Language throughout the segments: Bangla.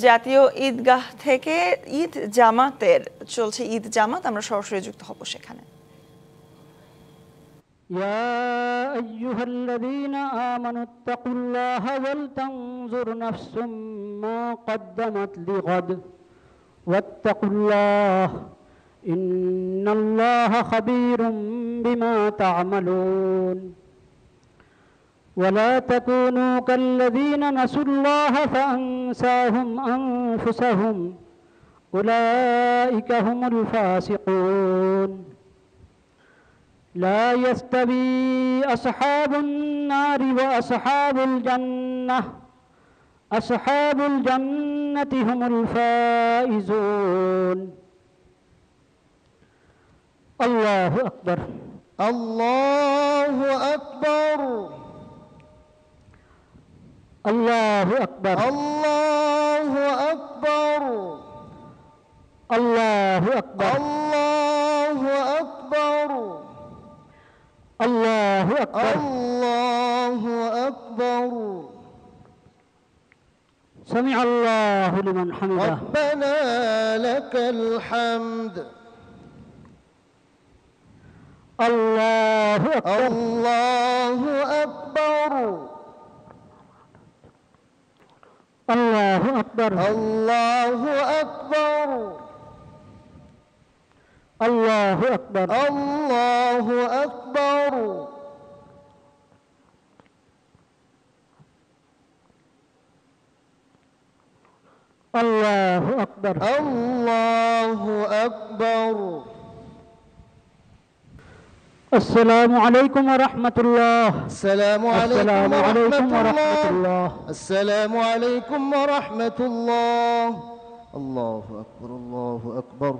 জাতীয় ঈদগাহ থেকে ঈদ জামাতের চলছে ঈদ জামাত, আমরা সরাসরি যুক্ত হব সেখানে। يا أيها الذين آمنوا اتقوا الله ولتنظر نفس ما قدمت لغد واتقوا الله إن الله خبير بما تعملون ولا تكونوا كالذين نسوا الله فأنساهم أنفسهم أولئك هم الفاسقون لا يستوي أصحاب النار وأصحاب الجنة أصحاب الجنة هم الفائزون الله أكبر الله أكبر الله أكبر الله أكبر الله أكبر الله أكبر الله أكبر الله أكبر سمع الله لمن حمده ربنا لك الحمد الله أكبر الله أكبر الله أكبر الله أكبر الله أكبر الله أكبر الله أكبر الله أكبر السلام عليكم ورحمة الله السلام عليكم ورحمة الله الله السلام عليكم ورحمة الله الله أكبر الله أكبر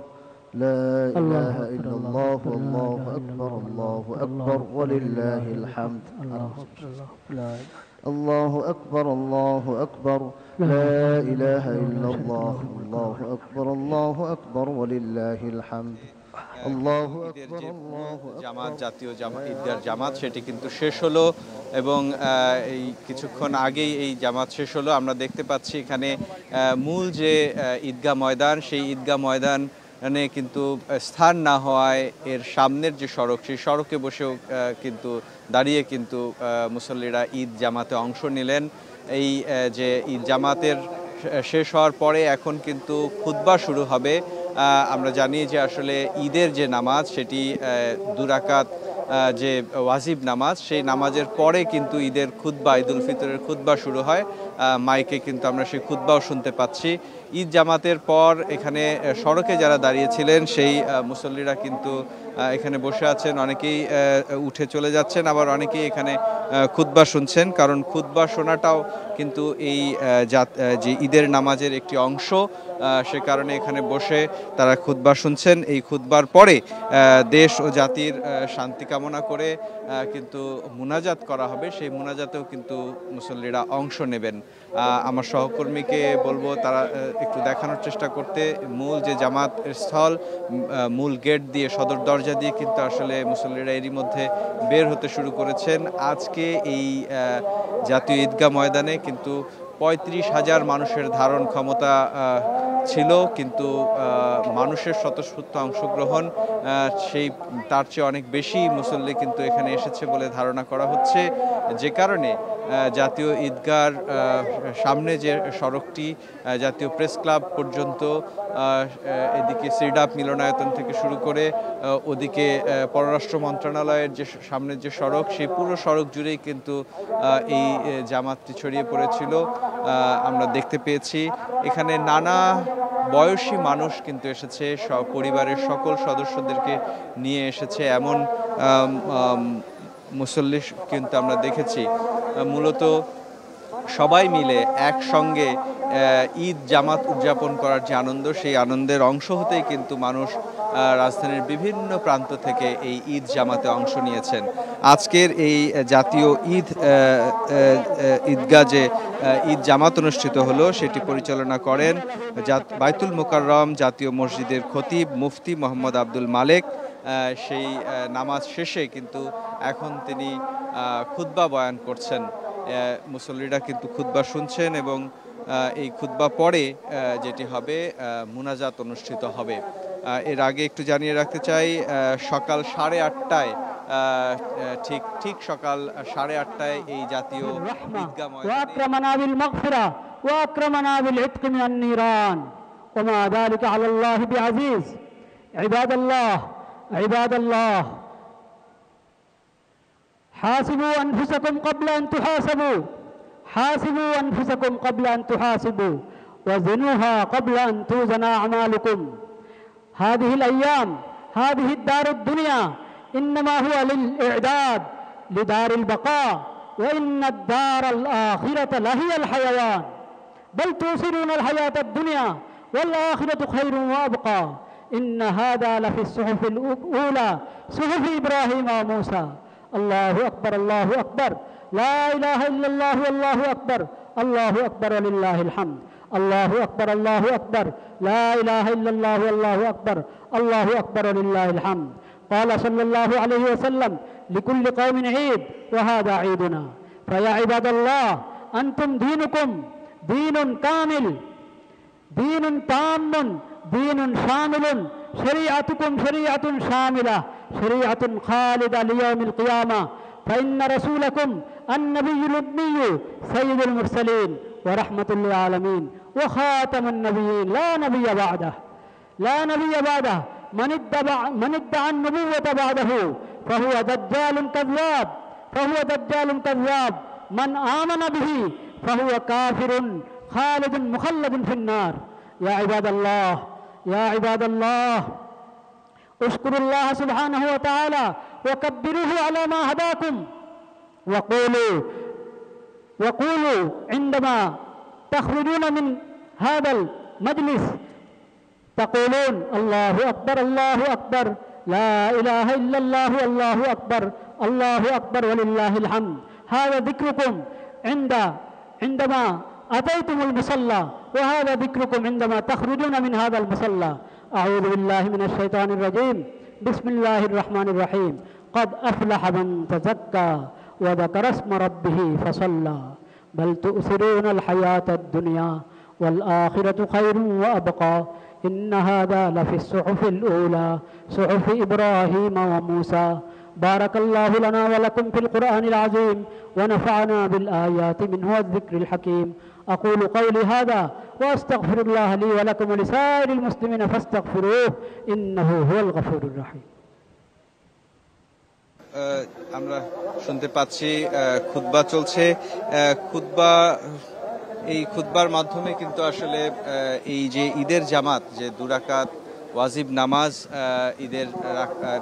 لا إله إلا الله والله أكبر الله أكبر ولله الحمد الله أكبر الله أكبر لا إله إلا الله الله أكبر الله أكبر ولله الحمد الله أكبر الله জামাত জাতীয় ঈদগাহ জামাত সেটি কিন্তু শেষ হলো এবং এই কিছুক্ষণ আগেই এই জামাত শেষ হলো। আমরা দেখতে পাচ্ছি এখানে মূল যে ঈদগাহ ময়দান, সেই ঈদগাহ ময়দানে কিন্তু স্থান না হওয়ায় এর সামনের যে সড়ক, সেই সড়কে বসেও কিন্তু দাঁড়িয়ে কিন্তু মুসল্লিরা ঈদ জামাতে অংশ নিলেন। এই যে ঈদ জামাতের শেষ হওয়ার পরে এখন কিন্তু খুতবা শুরু হবে। আমরা জানি যে আসলে ঈদের যে নামাজ সেটি 2 রাকাত যে ওয়াজিব নামাজ, সেই নামাজের পরে কিন্তু ঈদের খুতবা, ঈদুল ফিতরের খুতবা শুরু হয়। মাইকে কিন্তু আমরা সেই খুতবাও শুনতে পাচ্ছি। ঈদ জামাতের পর এখানে সড়কে যারা দাঁড়িয়েছিলেন সেই মুসল্লিরা কিন্তু এখানে বসে আছেন, অনেকেই উঠে চলে যাচ্ছেন, আবার অনেকেই এখানে খুতবা শুনছেন, কারণ খুতবা শোনাটাও কিন্তু এই যে ঈদের নামাজের একটি অংশ। সে কারণে এখানে বসে তারা খুতবা শুনছেন। এই খুতবার পরে দেশ ও জাতির শান্তি কামনা করে কিন্তু মুনাজাত করা হবে, সেই মুনাজাতেও কিন্তু মুসল্লিরা অংশ নেবেন। আমার সহকর্মীকে বলবো তারা একটু দেখানোর চেষ্টা করতে। মূল যে জামাত স্থল, মূল গেট দিয়ে, সদর দরজা দিয়ে কিন্তু আসলে মুসল্লিরা এরই মধ্যে বের হতে শুরু করেছেন। আজকে এই জাতীয় ঈদগাহ ময়দানে কিন্তু 35,000 মানুষের ধারণ ক্ষমতা ছিল, কিন্তু মানুষের স্বতঃস্ফূর্ত অংশগ্রহণ সেই তার চেয়ে অনেক বেশি মুসল্লি কিন্তু এখানে এসেছে বলে ধারণা করা হচ্ছে, যে কারণে জাতীয় ঈদগাহর সামনে যে সড়কটি জাতীয় প্রেস ক্লাব পর্যন্ত, এদিকে সিরডাপ মিলনায়তন থেকে শুরু করে ওদিকে পররাষ্ট্র মন্ত্রণালয়ের যে সামনের যে সড়ক, সেই পুরো সড়ক জুড়েই কিন্তু এই জামাতটি ছড়িয়ে পড়েছিল। আমরা দেখতে পেয়েছি এখানে নানা বয়সী মানুষ কিন্তু এসেছে, পরিবারের সকল সদস্যদেরকে নিয়ে এসেছে, এমন মুসল্লি কিন্তু আমরা দেখেছি। মূলত সবাই মিলে একসঙ্গে ঈদ জামাত উদযাপন করার যে আনন্দ, সেই আনন্দের অংশ হতেই কিন্তু মানুষ রাজধানীর বিভিন্ন প্রান্ত থেকে এই ঈদ জামাতে অংশ নিয়েছেন। আজকের এই জাতীয় ঈদগাহ যে ঈদ জামাত অনুষ্ঠিত হলো, সেটি পরিচালনা করেন বাইতুল মোকাররম জাতীয় মসজিদের খতিব মুফতি মোহাম্মদ আব্দুল মালেক। সেই নামাজ শেষে কিন্তু এখন তিনি খুতবা বয়ান করছেন। মুসল্লিরা কিন্তু খুতবা শুনছেন এবং এই খুতবা পরে যেটি হবে মুনাজাত অনুষ্ঠিত হবে। এর আগে একটু জানিয়ে রাখতে চাই সকাল 8:30টায় ঠিক সকাল 8:30টায় এই জাতীয় ঈদগাহ ময়দানে وأكرمنا بالمغفرة وأكرمنا بالعتق من النيران وما ذلك على الله بعزيز. عباد الله حاسبوا أنفسكم قبل أن تحاسبوا، حاسبوا أنفسكم قبل أن تحاسبوا، وزنوها قبل أن توزن أعمالكم. هذه الأيام، هذه الدار الدنيا إنما هو للإعداد لدار البقاء، وإن الدار الآخرة لهي الحيوان، بل توصلون الحياة الدنيا والآخرة خير وأبقى. إن هذا لفي الصحف الأولى، صحف إبراهيم وموسى. الله أكبر، الله أكبر، لا إله إلا الله والله أكبر، الله أكبر ولله الحمد. الله أكبر، الله أكبر، لا إله إلا الله والله أكبر، الله أكبر ولله الحمد. قال صلى الله عليه وسلم: لكل قوم عيد وهذا عيدنا. فيا عباد الله، أنتم دينكم دين كامل، دين تام، دين شامل، شريعتكم شريعة شاملة، شريعة خالدة ليوم القيامة. فإن رسولكم النبي الأمي سيد المرسلين ورحمة للعالمين وخاتم النبيين، لا نبي بعده، لا نبي بعده. من ادعى النبوة بعده فهو دجال كذاب، فهو دجال كذاب. من آمن به فهو كافر خالد مخلد في النار. يا عباد الله، يا عباد الله، اشكروا الله سبحانه وتعالى وكبروه على ما هداكم، وقولوا عندما تخرجون من هذا المجلس تقولون: الله أكبر، الله أكبر، لا إله إلا الله والله أكبر، الله أكبر ولله الحمد. هذا ذكركم عندما أتيتم المصلى، وهذا ذكركم عندما تخرجون من هذا المصلى. أعوذ بالله من الشيطان الرجيم. بسم الله الرحمن الرحيم. قد أفلح من تزكى وذكر اسم ربه فصلى، بل تؤثرون الحياة الدنيا والآخرة خير وأبقى. إن هذا لفي الصحف الأولى، صحف إبراهيم وموسى. بارك الله لنا ولكم في القرآن العظيم، ونفعنا بالآيات منه والذكر الحكيم. أقول قولي هذا وأستغفر الله لي ولكم ولسائر المسلمين فاستغفروه إنه هو الغفور الرحيم. আমরা শুনতে পাচ্ছি খুতবা চলছে। এই খুতবার মাধ্যমে কিন্তু আসলে এই যে ঈদের জামাত, যে 2 রাকাত ওয়াজিব নামাজ, ঈদের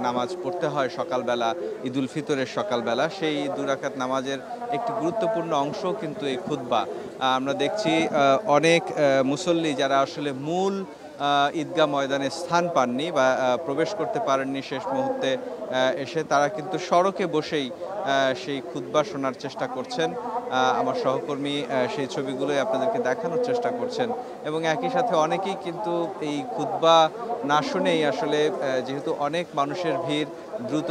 নামাজ পড়তে হয় সকালবেলা, ঈদুল ফিতরের সকালবেলা, সেই 2 রাকাত নামাজের একটি গুরুত্বপূর্ণ অংশ কিন্তু এই খুতবা। আমরা দেখছি অনেক মুসল্লি যারা আসলে মূল ঈদগাহ ময়দানে স্থান পাননি বা প্রবেশ করতে পারেননি শেষ মুহূর্তে এসে, তারা কিন্তু সড়কে বসেই সেই খুতবা শোনার চেষ্টা করছেন। আমার সহকর্মী সেই ছবিগুলোই আপনাদেরকে দেখানোর চেষ্টা করছেন, এবং একই সাথে অনেকেই কিন্তু এই খুতবা না শুনেই আসলে, যেহেতু অনেক মানুষের ভিড়, দ্রুত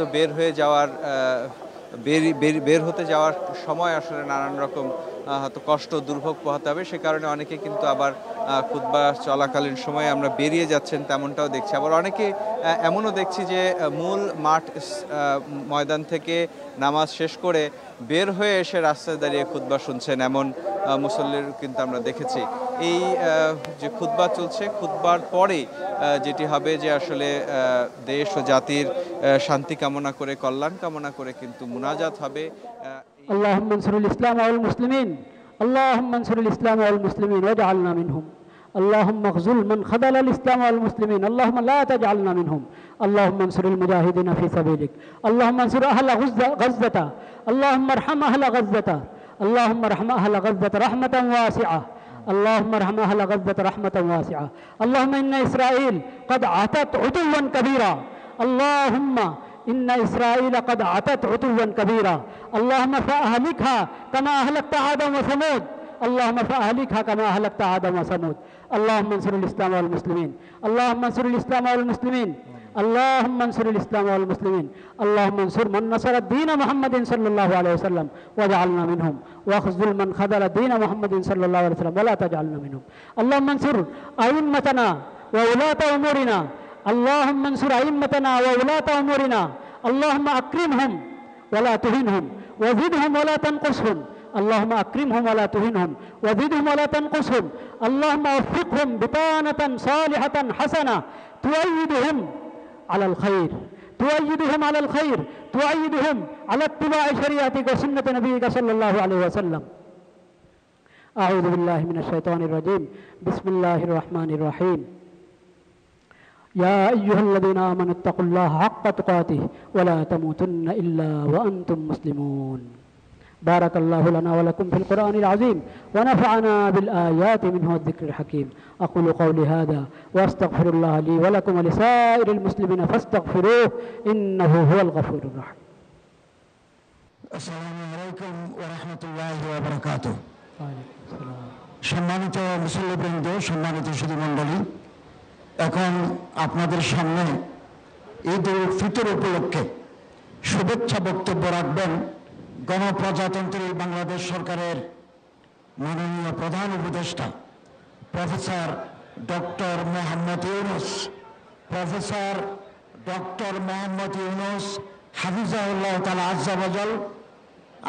বের হতে যাওয়ার সময় আসলে নানান রকম হয়তো কষ্ট দুর্ভোগ পোহাতে হবে, সে কারণে অনেকে কিন্তু আবার খুতবা চলাকালীন সময়ে আমরা বেরিয়ে যাচ্ছেন তেমনটাও দেখছি। আবার অনেকে এমনও দেখছি যে মূল মাঠ ময়দান থেকে নামাজ শেষ করে বের হয়ে এসে রাস্তায় দাঁড়িয়ে খুতবা শুনছেন, এমন মুসল্লির কিন্তু আমরা দেখেছি। এই যে খুতবা চলছে, খুতবার পরে যেটি হবে যে আসলে দেশ ও জাতির শান্তি কামনা করে, কল্যাণ কামনা করে কিন্তু মুনাজাত হবে। اللهم انصر الإسلام والمسلمين، اللهم انصر الإسلام والمسلمين واجعلنا منهم. اللهم اخذل من خذل الإسلام والمسلمين، اللهم لا تجعلنا منهم. اللهم انصر المجاهدين في سبيلك، اللهم انصر أهل غزة، اللهم ارحم أهل غزة، اللهم ارحم أهل غزة رحمة واسعة، اللهم ارحم أهل غزة رحمة واسعة. اللهم إن إسرائيل قد عتت عتوا كبيرا، اللهم إن إسرائيل قد عتت عتوا كبيرا، اللهم فأهلكها كما أهلكت عادا وثمود، اللهم فأهلكها كما أهلكت عادا وثمود. اللهم انصر الإسلام والمسلمين، اللهم انصر الإسلام والمسلمين، اللهم انصر الإسلام والمسلمين اللهم انصر من نصر الدين محمد صلى الله عليه وسلم واجعلنا منهم واخذل من خذل دين محمد صلى الله عليه وسلم ولا تجعلنا منهم اللهم انصر أئمتنا وولاة أمورنا اللهم انصر أئمتنا وولاة أمورنا اللهم أكرمهم ولا تهنهم وزدهم ولا تنقصهم اللهم أكرمهم ولا تهنهم وزدهم ولا تنقصهم اللهم وفقهم بطانة صالحة حسنة تؤيدهم على الخير تؤيدهم على اتباع شريعتك وسنة نبيك صلى الله عليه وسلم أعوذ بالله من الشيطان الرجيم بسم الله الرحمن الرحيم يا أيها الذين آمنوا اتقوا الله حق تقاته ولا تموتن إلا وأنتم مسلمون بارك الله لنا ولكم في القرآن العظيم ونفعنا بالآيات منه والذكر الحكيم أقول قولي هذا وأستغفر الله لي ولكم ولسائر المسلمين فاستغفروه إنه هو الغفور الرحيم السلام عليكم ورحمة الله وبركاته وعليكم السلام সম্মানিত মুসল্লিবৃন্দ সম্মানিত সুধীমণ্ডলী এখন আপনাদের সামনে ঈদ উল ফিতর উপলক্ষে শুভেচ্ছা বক্তব্য রাখবেন গণপ্রজাতন্ত্রী বাংলাদেশ সরকারের মাননীয় প্রধান উপদেষ্টা প্রফেসর ডক্টর মোহাম্মদ ইউনূস হাফিজাহুল্লাহ তাআলা আজ্জা ওয়াজাল।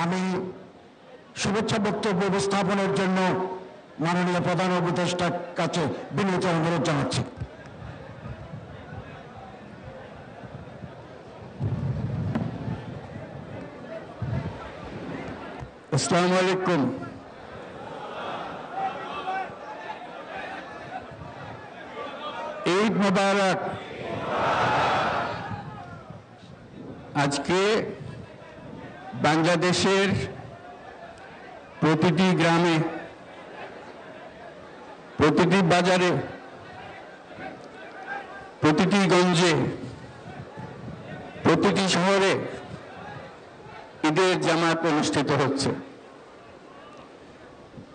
আমি শুভেচ্ছা বক্তব্য উপস্থাপনের জন্য মাননীয় প্রধান উপদেষ্টার কাছে বিনীত অনুরোধ জানাচ্ছি। আসসালামু আলাইকুম। ঈদ মোবারক। আজকে বাংলাদেশের প্রতিটি গ্রামে, প্রতিটি বাজারে, প্রতিটি গঞ্জে, প্রতিটি শহরে ঈদের জামাত অনুষ্ঠিত হচ্ছে।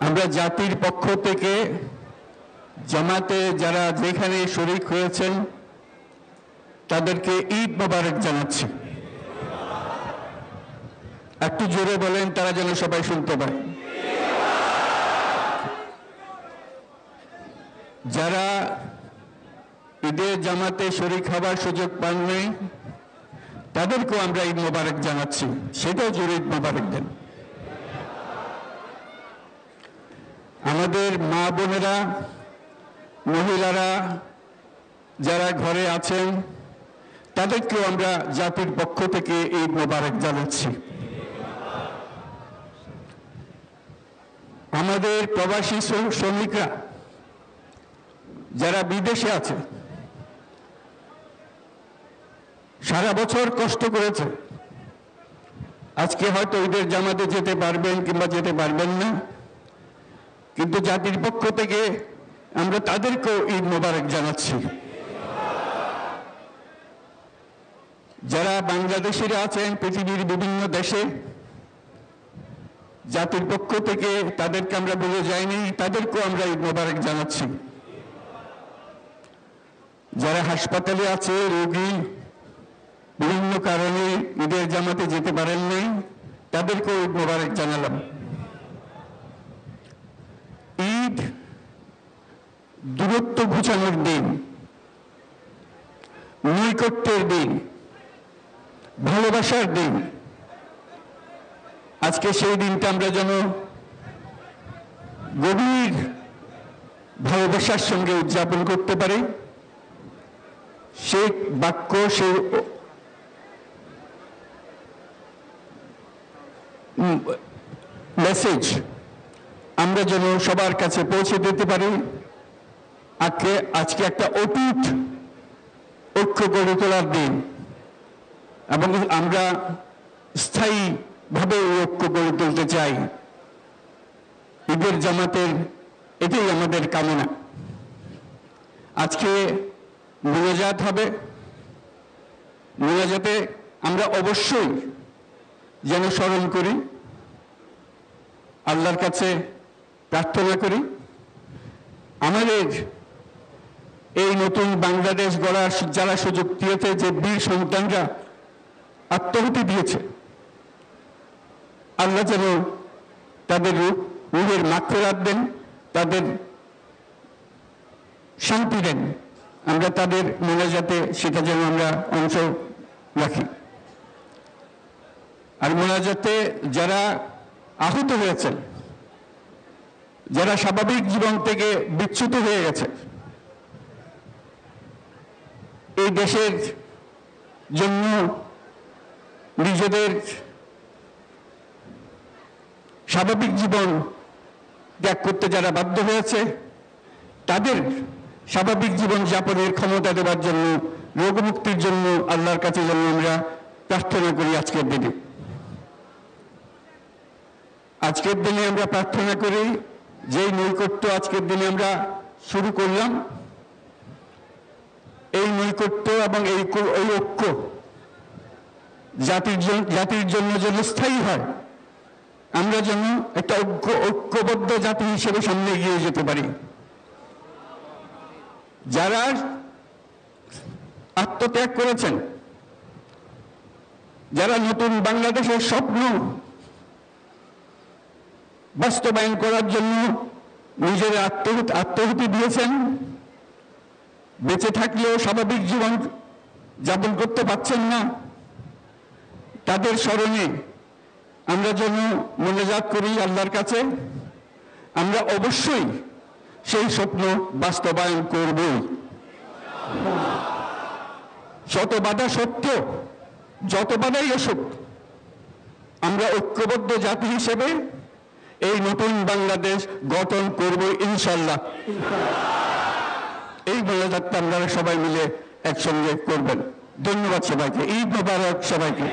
আমরা জাতির পক্ষ থেকে জামাতে যারা যেখানে শরীক হয়েছেন তাদেরকে ঈদ মোবারক জানাচ্ছি। একটু জোরে বলেন, তারা যেন সবাই শুনতে পায়। যারা ঈদের জামাতে শরীক হবার সুযোগ পাননি তাদেরকেও আমরা ঈদ মোবারক জানাচ্ছি, সেটাও জোরে ঈদ মোবারক দেন। আমাদের মা বোনেরা, মহিলারা যারা ঘরে আছেন তাদেরকেও আমরা জাতির পক্ষ থেকে ঈদ মোবারক জানাচ্ছি। আমাদের প্রবাসী শ্রমিকরা যারা বিদেশে আছে, সারা বছর কষ্ট করেছে, আজকে হয়তো ঈদের জামাতে যেতে পারবেন কিংবা যেতে পারবেন না, কিন্তু জাতির পক্ষ থেকে আমরা তাদেরকেও ঈদ মোবারক জানাচ্ছি। যারা বাংলাদেশিরা আছেন পৃথিবীর বিভিন্ন দেশে, জাতির পক্ষ থেকে তাদেরকে আমরা বলে যাইনি, তাদেরকেও আমরা ঈদ মোবারক জানাচ্ছি। যারা হাসপাতালে আছে, রোগী, বিভিন্ন কারণে ঈদের জামাতে যেতে পারেন নাই, তাদেরকেও ঈদ মোবারক জানালাম। ঈদ দূরত্ব ঘুচানোর দিন, নৈকট্যের দিন, ভালোবাসার দিন। আজকে সেই দিনটা আমরা যেন গভীর ভালোবাসার সঙ্গে উদযাপন করতে পারি। সেই বাক্য, সেই মেসেজ আমরা যেন সবার কাছে পৌঁছে দিতে পারি। আজকে একটা অটুট ঐক্য গড়ে তোলার দিন, এবং আমরা স্থায়ীভাবে এই ঐক্য গড়ে তুলতে চাই। ঈদের জামাতের এটাই আমাদের কামনা। আজকে মোনাজাত হবে, মোনাজাতে আমরা অবশ্যই যেন স্মরণ করি, আল্লাহর কাছে প্রার্থনা করি আমাদের এই নতুন বাংলাদেশ গড়ার যারা সুযোগ দিয়েছে, যে বীর সন্তানরা আত্মাহুতি দিয়েছে, আল্লাহ যেন তাদের রূহের মাগফিরাত দেন, তাদের শান্তি দেন। আমরা তাদের মোনাজাতে সেটা যেন আমরা অংশ রাখি। আর মোনাজাতে যারা আহত হয়েছেন, যারা স্বাভাবিক জীবন থেকে বিচ্যুত হয়ে গেছে, এই দেশের জন্য নিজেদের স্বাভাবিক জীবন ত্যাগ করতে যারা বাধ্য হয়েছে, তাদের স্বাভাবিক জীবন যাপনের ক্ষমতা দেওয়ার জন্য, রোগমুক্তির জন্য আল্লাহর কাছে যেন আমরা প্রার্থনা করি। আজকের দিনে আমরা প্রার্থনা করি, যেই নৈকট্য আজকের দিনে আমরা শুরু করলাম, এই নৈকট্য এবং এই ঐক্য জাতির জন্য যেন স্থায়ী হয়, আমরা যেন একটা ঐক্যবদ্ধ জাতি হিসেবে সামনে এগিয়ে যেতে পারি। যারা আত্মত্যাগ করেছেন, যারা নতুন বাংলাদেশের স্বপ্ন বাস্তবায়ন করার জন্য নিজের আত্মাহুতি দিয়েছেন, বেঁচে থাকলেও স্বাভাবিক জীবন যাপন করতে পারছেন না, তাদের স্মরণে আমরা যেন মোনাজাত করি আল্লাহর কাছে। আমরা অবশ্যই সেই স্বপ্ন বাস্তবায়ন করব। শত বাধা সত্ত্বেও, যত বাধাই আসুক, আমরা ঐক্যবদ্ধ জাতি হিসেবে এই নতুন বাংলাদেশ গঠন করব ইনশাল্লাহ। এই মোনাজাতটা আপনারা সবাই মিলে একসঙ্গে করবেন। ধন্যবাদ সবাইকে। ঈদ মোবারক সবাইকে।